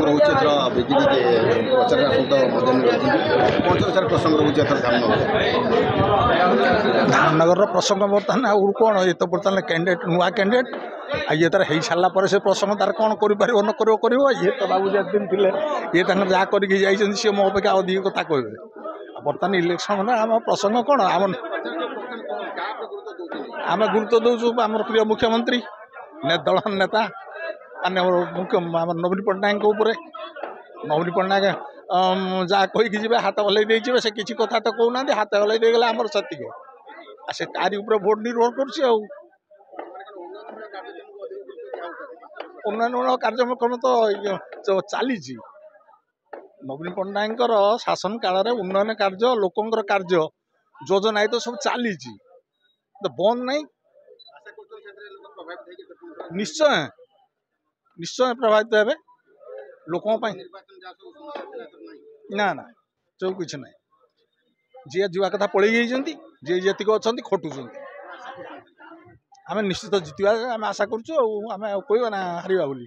रोचे बिजेपी के प्रचार मजा नहीं कौन सार प्रसंग रोचे धामनगर प्रसंग बर्तमान आगुरी कौन ये तो बर्तमान कैंडिडेट नुआ कैंडिडेट ये तार हो सारा पर से प्रसंग तार कौन कर ये तो बाबू दिन थे ये जहाँ करके सी मो अपेक्षा अधिक कथा कहे बर्तमान इलेक्शन में आम प्रसंग कौन आम गुरुत्व दौचु आम प्रिय मुख्यमंत्री दल नेता मान्य मुख्य नवीन पट्टनायक नवीन पट्टनायक जहाँ कहीकि जी हाथ हल्ई देजे से किसी कथा तो कहना हाथ हल्ई देगले आमर से से तारी भोट निर्भर कर कार्यक्रम तो चली नवीन पट्टनायक शासन काल में उन्नयन कार्य लोकंर कार्य योजना तो सब चली तो बंद नहीं निश्चय निश्चय प्रभावित हे लोकों ना ना जो किसी ना जी जुआ कथा पलि जाइए जी जी अच्छा खटुंट आम निश्चित जितवा आम आशा करें कहना हारिबा बोली।